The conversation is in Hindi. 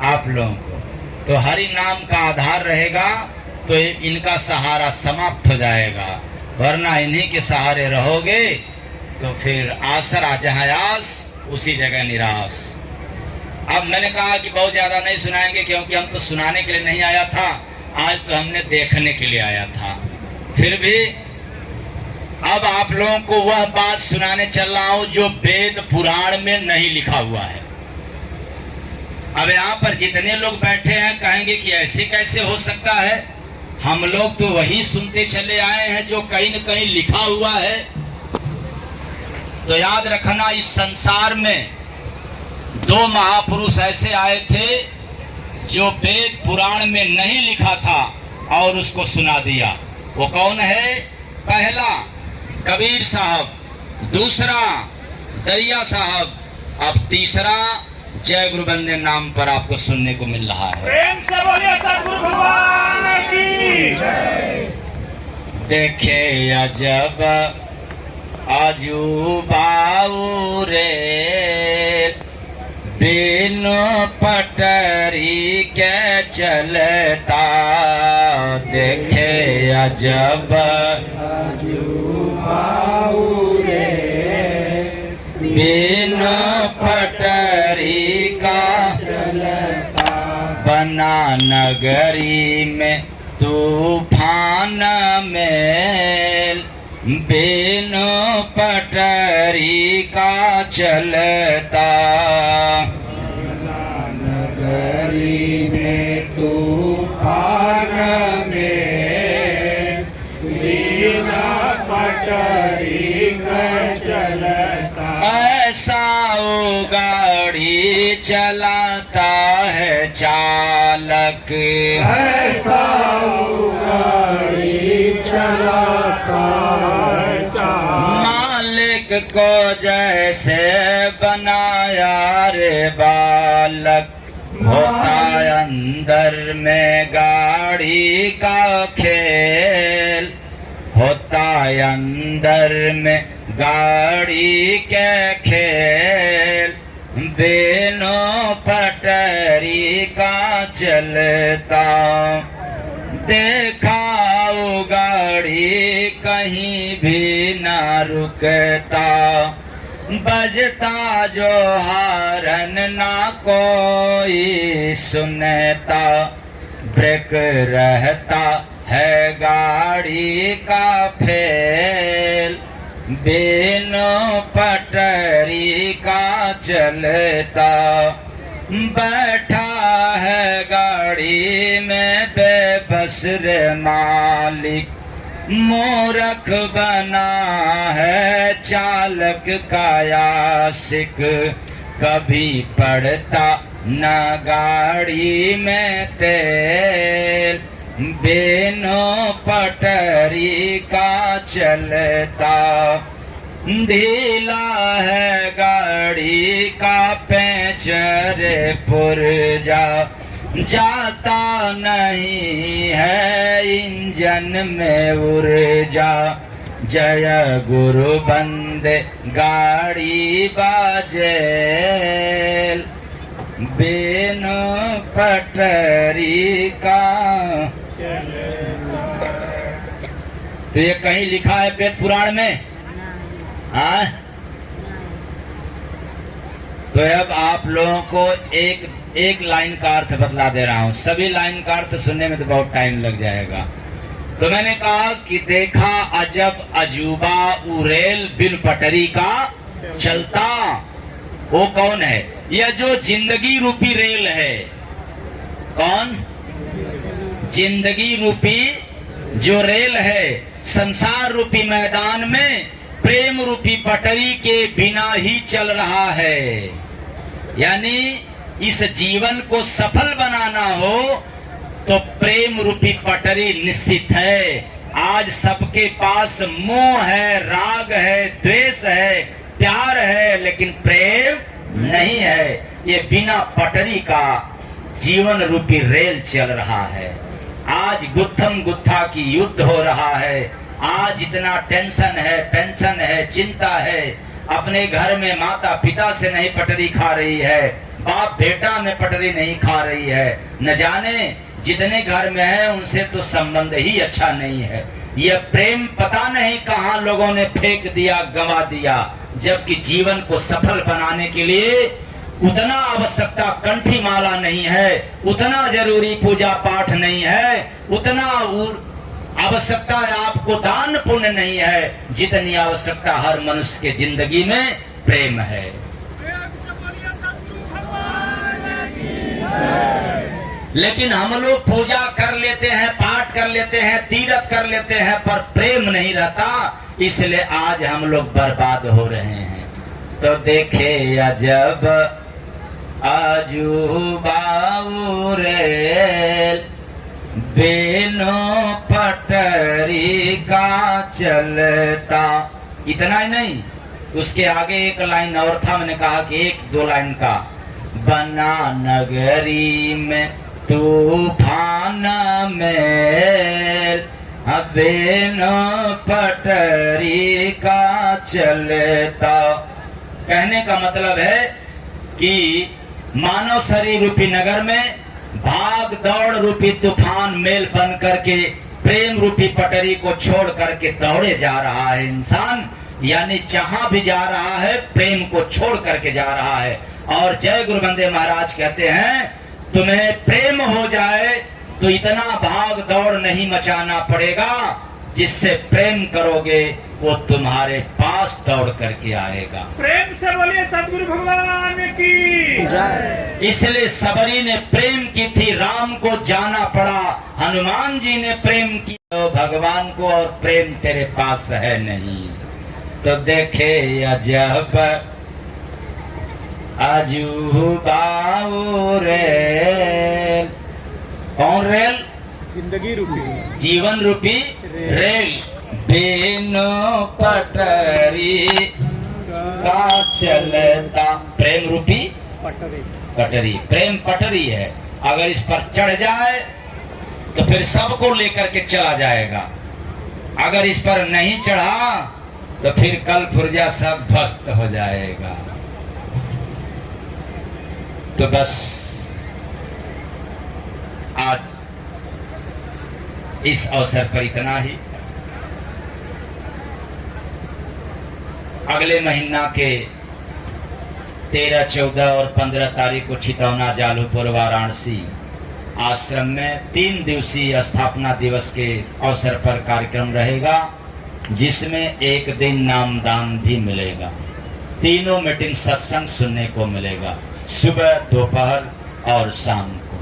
आप लोगों को, तो हरि नाम का आधार रहेगा तो इनका सहारा समाप्त हो जाएगा, वरना इन्हीं के सहारे रहोगे तो फिर आसरा जहाँ आस उसी जगह निराश। अब मैंने कहा कि बहुत ज्यादा नहीं सुनाएंगे, क्योंकि हम तो सुनाने के लिए नहीं आया था, आज तो हमने देखने के लिए आया था। फिर भी अब आप लोगों को वह बात सुनाने चल रहा हूं जो वेद पुराण में नहीं लिखा हुआ है। अब यहाँ पर जितने लोग बैठे हैं कहेंगे कि ऐसे कैसे हो सकता है, हम लोग तो वही सुनते चले आए हैं जो कहीं न कहीं लिखा हुआ है। तो याद रखना, इस संसार में दो महापुरुष ऐसे आए थे जो वेद पुराण में नहीं लिखा था और उसको सुना दिया। वो कौन है? पहला कबीर साहब, दूसरा दरिया साहब, अब तीसरा जय गुरु बंदे नाम पर आपको सुनने को मिल रहा है। प्रेम से बोलिए सद्गुरु भगवान की जय। देखे अजब अजूबा रे, बिनु पटरी के चलता। देखे अजब अजूबा रे, बिनु पटरी का चलता। बना नगरी में तूफान में, बिनु पटरी का चलता। नगरी में तूफान में, बिनु पटरी का चलता। ऐसा गाड़ी चलाता है चालक, ऐसा गाड़ी चलाता है चालक। मालिक को जैसे बनाया रे बालक, होता अंदर में गाड़ी का खेल। होता अंदर में गाड़ी के खेल, बिनु पटरी का चलता। देखा वो गाड़ी कहीं भी न रुकता, बजता जो हारन ना कोई सुनता। ब्रेक रहता है गाड़ी का फेल, बिनु पटरी का चलता। बैठा है गाड़ी में बेबस रे मालिक, मूर्ख बना है चालक का आशिक। कभी पड़ता न गाड़ी में तेल, बिनु पटरी का चलता। ढीला है गाड़ी का पैंचर पुर्जा, जाता नहीं है इंजन में ऊर्जा। जय गुरु बंदे गाड़ी बाजे, बिनु पटरी का। तो ये कहीं लिखा है वेद पुराण में? हाँ, तो अब आप लोगों को एक लाइन का अर्थ बतला दे रहा हूं। सभी लाइन का अर्थ सुनने में तो बहुत टाइम लग जाएगा। तो मैंने कहा कि देखा अजब अजूबा उरेल, बिन पटरी का चलता। वो कौन है? यह जो जिंदगी रूपी रेल है। कौन? जिंदगी रूपी जो रेल है, संसार रूपी मैदान में प्रेम रूपी पटरी के बिना ही चल रहा है। यानी इस जीवन को सफल बनाना हो तो प्रेम रूपी पटरी निश्चित है। आज सबके पास मोह है, राग है, द्वेष है, प्यार है, लेकिन प्रेम नहीं है। ये बिना पटरी का जीवन रूपी रेल चल रहा है। आज गुत्थम गुत्था की युद्ध हो रहा है। आज इतना टेंशन है, पेंशन है, चिंता है। अपने घर में माता पिता से नहीं पटरी खा रही है, बाप बेटा में पटरी नहीं खा रही है। न जाने जितने घर में है उनसे तो संबंध ही अच्छा नहीं है। यह प्रेम पता नहीं कहां लोगों ने फेंक दिया, गंवा दिया। जबकि जीवन को सफल बनाने के लिए उतना आवश्यकता कंठी माला नहीं है, उतना जरूरी पूजा पाठ नहीं है, उतना आवश्यकता आपको दान पुण्य नहीं है, जितनी आवश्यकता हर मनुष्य के जिंदगी में प्रेम है। लेकिन हम लोग पूजा कर लेते हैं, पाठ कर लेते हैं, तीर्थ कर लेते हैं, पर प्रेम नहीं रहता, इसलिए आज हम लोग बर्बाद हो रहे हैं। तो देखे अजब आजू रे बिनो पटरी का चलता। इतना ही नहीं, उसके आगे एक लाइन और था, मैंने कहा कि एक दो लाइन का। बना नगरी में तूफान में बिनो पटरी का चलता। कहने का मतलब है कि मानव शरीर रूपी नगर में भाग दौड़ रूपी तूफान मेल बन करके प्रेम रूपी पटरी को छोड़ करके दौड़े जा रहा है इंसान। यानी जहां भी जा रहा है प्रेम को छोड़ करके जा रहा है। और जय गुरु बंदे महाराज कहते हैं, तुम्हें प्रेम हो जाए तो इतना भाग दौड़ नहीं मचाना पड़ेगा, जिससे प्रेम करोगे वो तुम्हारे पास दौड़ करके आएगा। प्रेम से बोलिए सदगुरु भगवान की। इसलिए सबरी ने प्रेम की थी, राम को जाना पड़ा। हनुमान जी ने प्रेम किया भगवान को, और प्रेम तेरे पास है नहीं। तो देखे अजब अजूबा रेल। कौन रेल? जिंदगी रूपी, जीवन रूपी रेल। बिनु पटरी का चलता। प्रेम रूपी पटरी, पटरी। प्रेम पटरी है, अगर इस पर चढ़ जाए तो फिर सबको लेकर के चला जाएगा। अगर इस पर नहीं चढ़ा तो फिर कल पुर्जा सब ध्वस्त हो जाएगा। तो बस आज इस अवसर पर इतना ही। अगले महीना के 13, 14 और 15 तारीख को छितौना, जालूपुर, वाराणसी आश्रम में 3 दिवसीय स्थापना दिवस के अवसर पर कार्यक्रम रहेगा, जिसमें एक दिन नामदान भी मिलेगा। तीनों मीटिंग सत्संग सुनने को मिलेगा, सुबह, दोपहर और शाम को।